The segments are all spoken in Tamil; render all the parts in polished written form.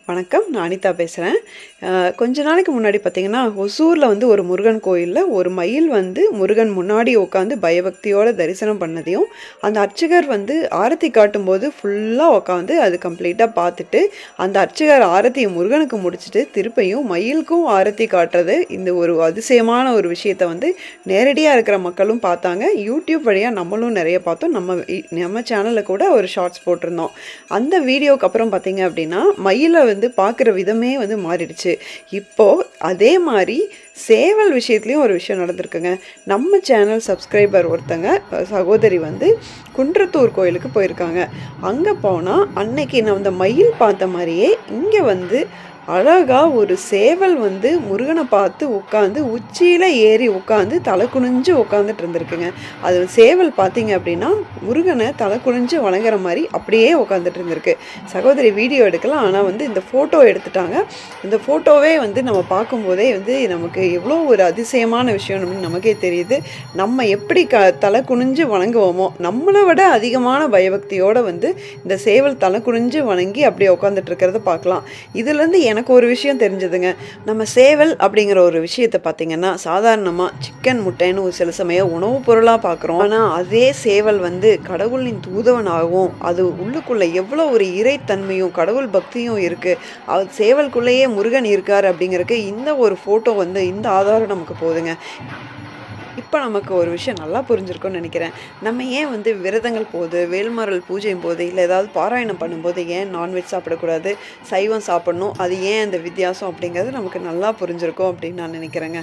வணக்கம், நான் அனிதா பேசுகிறேன். கொஞ்ச நாளைக்கு முன்னாடி பார்த்தீங்கன்னா, ஒசூரில் வந்து ஒரு முருகன் கோயிலில் ஒரு மயில் வந்து முருகன் முன்னாடி உட்காந்து பயபக்தியோட தரிசனம் பண்ணதையும், அந்த அர்ச்சகர் வந்து ஆரத்தி காட்டும்போது ஃபுல்லாக உட்காந்து அது கம்ப்ளீட்டாக பார்த்துட்டு, அந்த அர்ச்சகர் ஆரத்தியை முருகனுக்கு முடிச்சுட்டு திருப்பியும் மயிலுக்கும் ஆரத்தி காட்டுறது, இந்த ஒரு அதிசயமான ஒரு விஷயத்தை வந்து நேரடியாக இருக்கிற மக்களும் பார்த்தாங்க. யூடியூப் வழியாக நம்மளும் நிறைய பார்த்தோம். நம்ம சேனலில் கூட ஒரு ஷார்ட்ஸ் போட்டிருந்தோம். அந்த வீடியோக்கு அப்புறம் பார்த்தீங்க அப்படின்னா, மயிலை வந்து பார்க்குற விதமே வந்து மாறிடுச்சு. இப்போது அதே மாதிரி சேவல் விஷயத்துலையும் ஒரு விஷயம் நடந்திருக்குங்க. நம்ம சேனல் சப்ஸ்கிரைபர் ஒருத்தங்க சகோதரி வந்து குன்றத்தூர் கோயிலுக்கு போயிருக்காங்க. அங்கே போனால் அன்னைக்கு நான் அந்த மயில் பார்த்த மாதிரியே இங்கே வந்து அழகாக ஒரு சேவல் வந்து முருகனை பார்த்து உட்காந்து உச்சியில் ஏறி உட்காந்து தலை குனிஞ்சு உட்காந்துட்டு இருந்திருக்குங்க. அது சேவல் பார்த்தீங்க அப்படின்னா முருகனை தலை குனிஞ்சு வணங்குற மாதிரி அப்படியே உட்காந்துட்டு இருந்திருக்கு. சகோதரி வீடியோ எடுக்கலாம், ஆனால் வந்து இந்த ஃபோட்டோ எடுத்துட்டாங்க. இந்த ஃபோட்டோவே வந்து நம்ம பார்க்கும்போதே வந்து நமக்கு எவ்வளோ ஒரு அதிசயமான விஷயம் அப்படின்னு நமக்கே தெரியுது. நம்ம எப்படி தலை குனிஞ்சு வணங்குவோமோ, நம்மளை விட அதிகமான பயபக்தியோடு வந்து இந்த சேவல் தலை குனிஞ்சு வணங்கி அப்படியே உட்காந்துட்டு இருக்கிறத பார்க்கலாம். இதுலேருந்து எனக்கு ஒரு விஷயம் தெரிஞ்சதுங்க. நம்ம சேவல் அப்படிங்கிற ஒரு விஷயத்தை பார்த்திங்கன்னா, சாதாரணமாக சிக்கன் முட்டைன்னு சில சமயம் உணவுப் பொருளாக பார்க்குறோம். ஆனால் அதே சேவல் வந்து கடவுளின் தூதவனாகவும், அது உள்ளுக்குள்ளே எவ்வளோ ஒரு இறைத்தன்மையும் கடவுள் பக்தியும் இருக்குது, அது சேவலுக்குள்ளேயே முருகன் இருக்கார் அப்படிங்கிறதுக்கு இந்த ஒரு ஃபோட்டோ வந்து இந்த ஆதாரம் நமக்கு போதுங்க. இப்போ நமக்கு ஒரு விஷயம் நல்லா புரிஞ்சிருக்கும்னு நினைக்கிறேன். நம்ம ஏன் வந்து விரதங்கள் போது, வேல்மாறல் பூஜையும் போது, இல்லை ஏதாவது பாராயணம் பண்ணும்போது ஏன் நான்வெஜ் சாப்பிடக்கூடாது, சைவம் சாப்பிடணும், அது ஏன் அந்த வித்தியாசம் அப்படிங்கிறது நமக்கு நல்லா புரிஞ்சிருக்கும் அப்படின்னு நான் நினைக்கிறேங்க.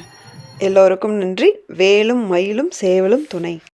எல்லோருக்கும் நன்றி. வேலும் மயிலும் சேவலும் துணை.